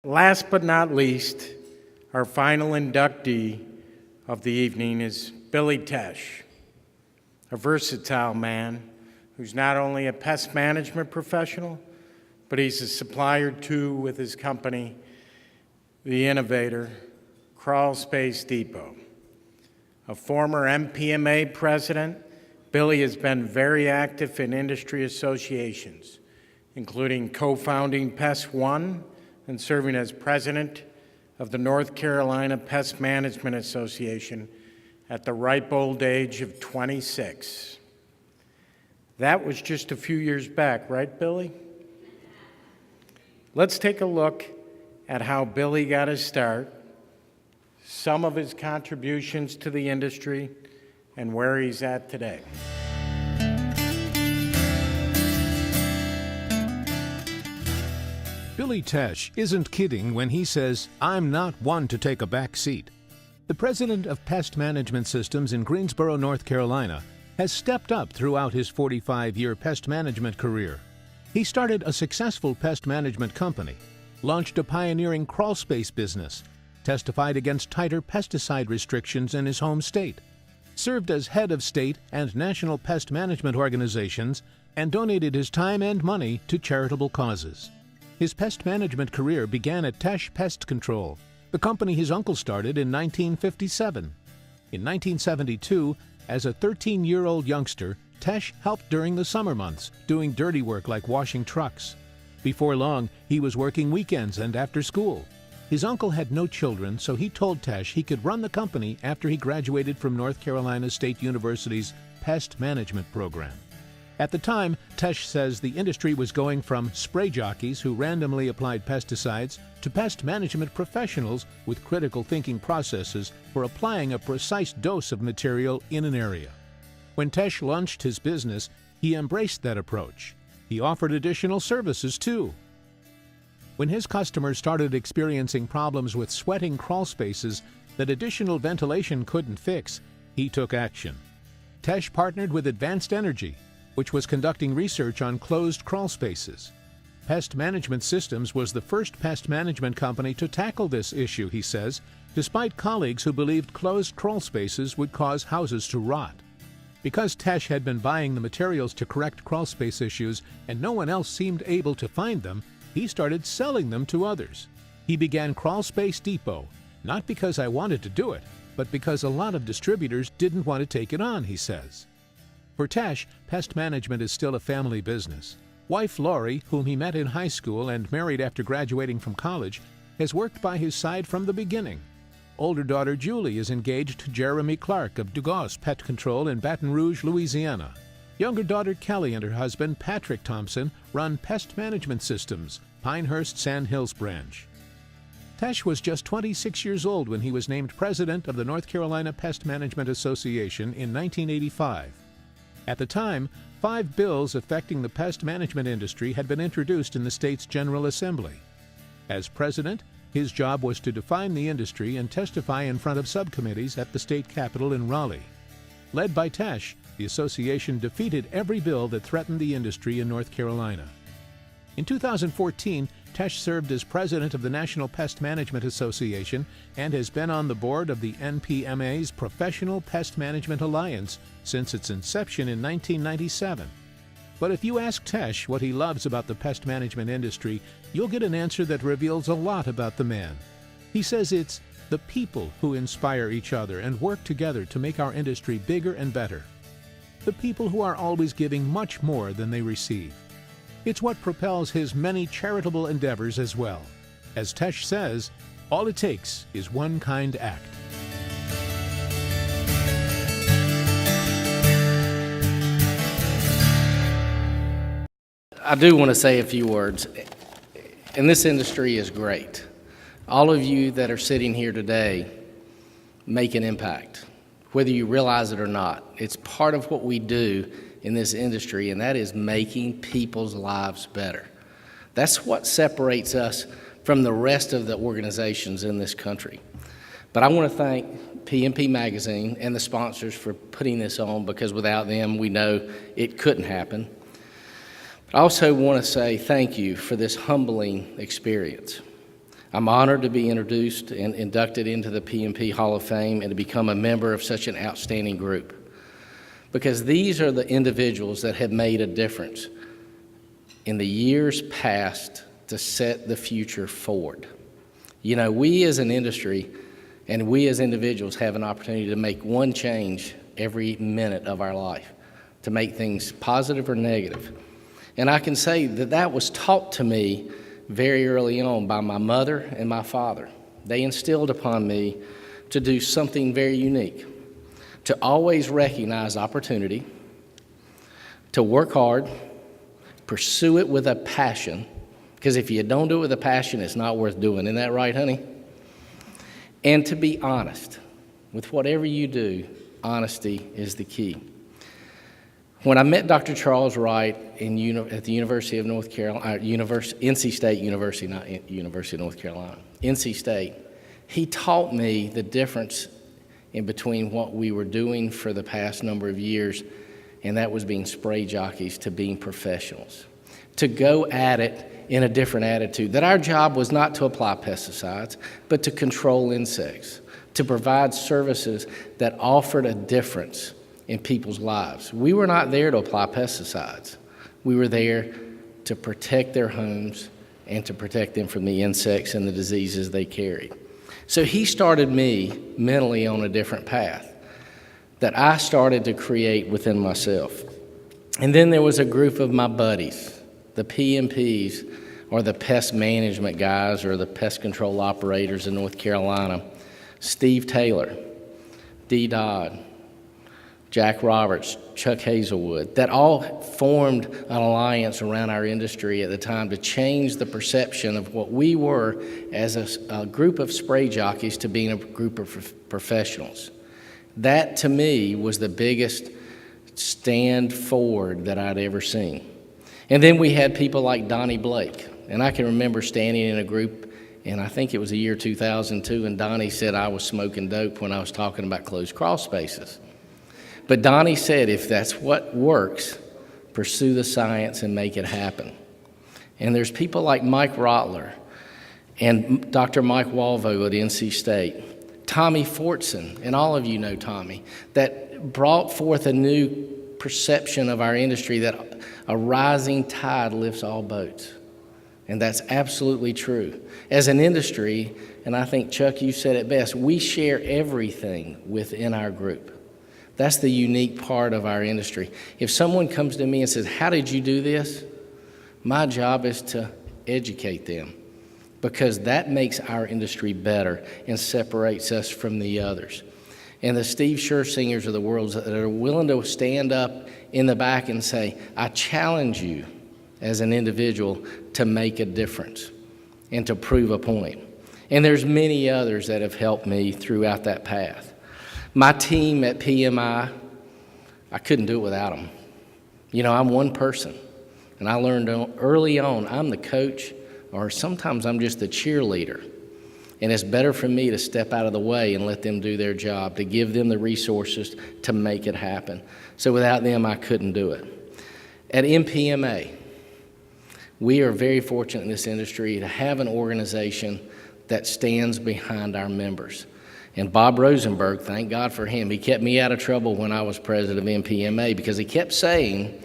Last but not least, our final inductee of the evening is Billy Tesh, a versatile man who's not only a pest management professional, but he's a supplier too with his company, the innovator, Crawl Space Depot. A former MPMA president, Billy has been very active in industry associations, including co-founding PestWorld and serving as president of the North Carolina Pest Management Association at the ripe old age of 26. That was just a few years back, right, Billy? Let's take a look at how Billy got his start, some of his contributions to the industry, and where he's at today. Billy Tesh isn't kidding when he says, "I'm not one to take a back seat." The president of Pest Management Systems in Greensboro, North Carolina, has stepped up throughout his 45-year pest management career. He started a successful pest management company, launched a pioneering crawl space business, testified against tighter pesticide restrictions in his home state, served as head of state and national pest management organizations, and donated his time and money to charitable causes. His pest management career began at Tesh Pest Control, the company his uncle started in 1957. In 1972, as a 13-year-old youngster, Tesh helped during the summer months, doing dirty work like washing trucks. Before long, he was working weekends and after school. His uncle had no children, so he told Tesh he could run the company after he graduated from North Carolina State University's Pest Management program. At the time, Tesh says the industry was going from spray jockeys who randomly applied pesticides to pest management professionals with critical thinking processes for applying a precise dose of material in an area. When Tesh launched his business, he embraced that approach. He offered additional services too. When his customers started experiencing problems with sweating crawl spaces that additional ventilation couldn't fix, he took action. Tesh partnered with Advanced Energy, which was conducting research on closed crawl spaces. Pest Management Systems was the first pest management company to tackle this issue, he says, despite colleagues who believed closed crawl spaces would cause houses to rot. Because Tesh had been buying the materials to correct crawl space issues and no one else seemed able to find them, he started selling them to others. He began Crawl Space Depot, not because I wanted to do it, but because a lot of distributors didn't want to take it on, he says. For Tesh, pest management is still a family business. Wife Laurie, whom he met in high school and married after graduating from college, has worked by his side from the beginning. Older daughter Julie is engaged to Jeremy Clark of Dugas Pet Control in Baton Rouge, Louisiana. Younger daughter Kelly and her husband Patrick Thompson run Pest Management Systems, Pinehurst Sand Hills branch. Tesh was just 26 years old when he was named president of the North Carolina Pest Management Association in 1985. At the time, 5 bills affecting the pest management industry had been introduced in the state's General Assembly. As president, his job was to define the industry and testify in front of subcommittees at the state capitol in Raleigh. Led by Tesh, the association defeated every bill that threatened the industry in North Carolina. In 2014, Tesh served as president of the National Pest Management Association and has been on the board of the NPMA's Professional Pest Management Alliance since its inception in 1997. But if you ask Tesh what he loves about the pest management industry, you'll get an answer that reveals a lot about the man. He says it's the people who inspire each other and work together to make our industry bigger and better. The people who are always giving much more than they receive. It's what propels his many charitable endeavors as well. As Tesh says, all it takes is one kind act. I do want to say a few words. And this industry is great. All of you that are sitting here today make an impact, whether you realize it or not. It's part of what we do in this industry, and that is making people's lives better. That's what separates us from the rest of the organizations in this country. But I want to thank PMP Magazine and the sponsors for putting this on, because without them, we know it couldn't happen. But I also want to say thank you for this humbling experience. I'm honored to be introduced and inducted into the PMP Hall of Fame and to become a member of such an outstanding group, because these are the individuals that have made a difference in the years past to set the future forward. You know, we as an industry and we as individuals have an opportunity to make one change every minute of our life, to make things positive or negative. And I can say that that was taught to me very early on by my mother and my father. They instilled upon me to do something very unique, to always recognize opportunity, to work hard, pursue it with a passion, because if you don't do it with a passion, it's not worth doing. Isn't that right, honey? And to be honest. With whatever you do, honesty is the key. When I met Dr. Charles Wright at the University of North Carolina, NC State University, not University of North Carolina, NC State, he taught me the difference in between what we were doing for the past number of years, and that was being spray jockeys, to being professionals. To go at it in a different attitude, that our job was not to apply pesticides, but to control insects, to provide services that offered a difference in people's lives. We were not there to apply pesticides. We were there to protect their homes and to protect them from the insects and the diseases they carried. So he started me mentally on a different path that I started to create within myself. And then there was a group of my buddies, the PMPs, or the pest management guys, or the pest control operators in North Carolina, Steve Taylor, D. Dodd, Jack Roberts, Chuck Hazelwood, that all formed an alliance around our industry at the time to change the perception of what we were as a group of spray jockeys to being a group of professionals. That, to me, was the biggest stand forward that I'd ever seen. And then we had people like Donnie Blake, and I can remember standing in a group, and I think it was the year 2002, and Donnie said I was smoking dope when I was talking about closed crawl spaces. But Donnie said, if that's what works, pursue the science and make it happen. And there's people like Mike Rotler and Dr. Mike Walvo at NC State, Tommy Fortson, and all of you know Tommy, that brought forth a new perception of our industry that a rising tide lifts all boats. And that's absolutely true. As an industry, and I think, Chuck, you said it best, we share everything within our group. That's the unique part of our industry. If someone comes to me and says, how did you do this? My job is to educate them, because that makes our industry better and separates us from the others. And the Steve Schersingers of the world that are willing to stand up in the back and say, I challenge you as an individual to make a difference and to prove a point. And there's many others that have helped me throughout that path. My team at PMI, I couldn't do it without them. You know, I'm one person, and I learned early on I'm the coach, or sometimes I'm just the cheerleader. And it's better for me to step out of the way and let them do their job, to give them the resources to make it happen. So without them, I couldn't do it. At MPMA, we are very fortunate in this industry to have an organization that stands behind our members. And Bob Rosenberg, thank God for him, he kept me out of trouble when I was president of MPMA, because he kept saying,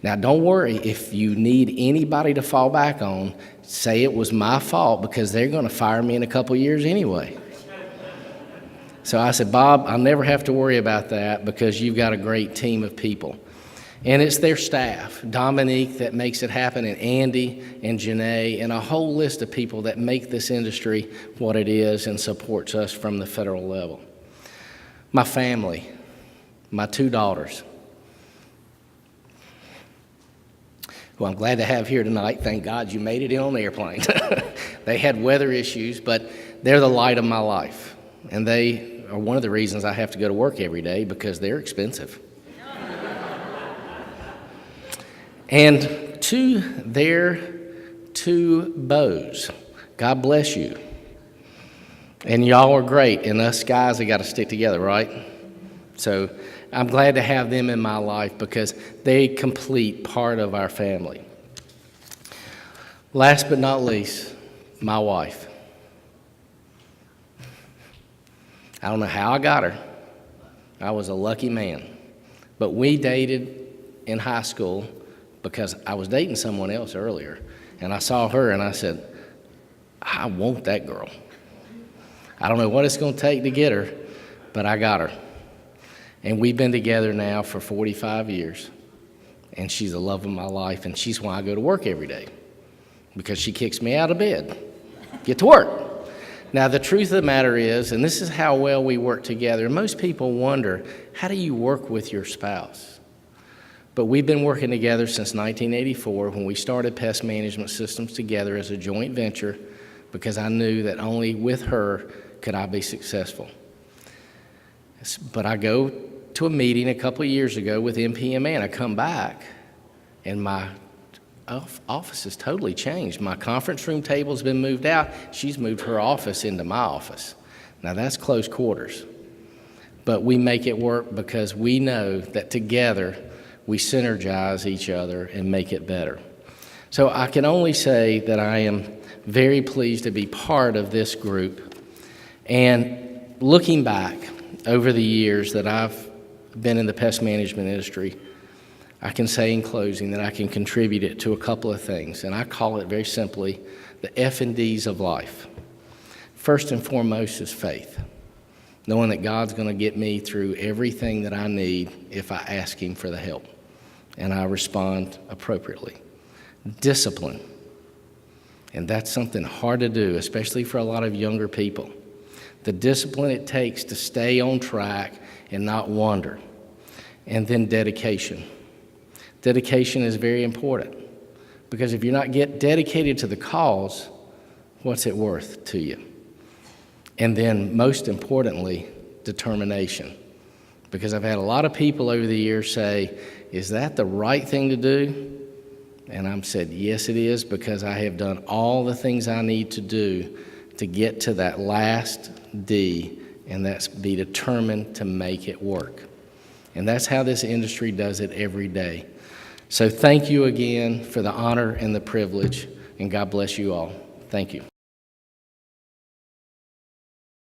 now don't worry, if you need anybody to fall back on, say it was my fault, because they're going to fire me in a couple years anyway. So I said, Bob, I'll never have to worry about that, because you've got a great team of people. And it's their staff, Dominique, that makes it happen, and Andy and Janae, and a whole list of people that make this industry what it is and supports us from the federal level. My family, my 2 daughters, who I'm glad to have here tonight. Thank God you made it in on the airplane. They had weather issues, but they're the light of my life. And they are one of the reasons I have to go to work every day, because they're expensive. And to their 2 beaux, God bless you. And y'all are great, and us guys have got to stick together, right? So I'm glad to have them in my life, because they complete part of our family. Last but not least, my wife. I don't know how I got her. I was a lucky man. But we dated in high school because I was dating someone else earlier. And I saw her and I said, I want that girl. I don't know what it's going to take to get her, but I got her. And we've been together now for 45 years. And she's the love of my life, and she's why I go to work every day, because she kicks me out of bed. Get to work. Now, the truth of the matter is, and this is how well we work together, most people wonder, how do you work with your spouse? But we've been working together since 1984 when we started Pest Management Systems together as a joint venture, because I knew that only with her could I be successful. But I go to a meeting a couple of years ago with MPMA, and I come back, and my office has totally changed. My conference room table's been moved out. She's moved her office into my office. Now, that's close quarters. But we make it work because we know that together we synergize each other and make it better. So I can only say that I am very pleased to be part of this group. And looking back over the years that I've been in the pest management industry, I can say in closing that I can contribute it to a couple of things, and I call it very simply the F&Ds of life. First and foremost is faith, knowing that God's going to get me through everything that I need if I ask Him for the help, and I respond appropriately. Discipline, and that's something hard to do, especially for a lot of younger people. The discipline it takes to stay on track and not wander. And then dedication. Dedication is very important, because if you're not dedicated to the cause, what's it worth to you? And then most importantly, determination. Because I've had a lot of people over the years say, is that the right thing to do? And I've said, yes, it is, because I have done all the things I need to do to get to that last D, and that's be determined to make it work. And that's how this industry does it every day. So thank you again for the honor and the privilege, and God bless you all. Thank you.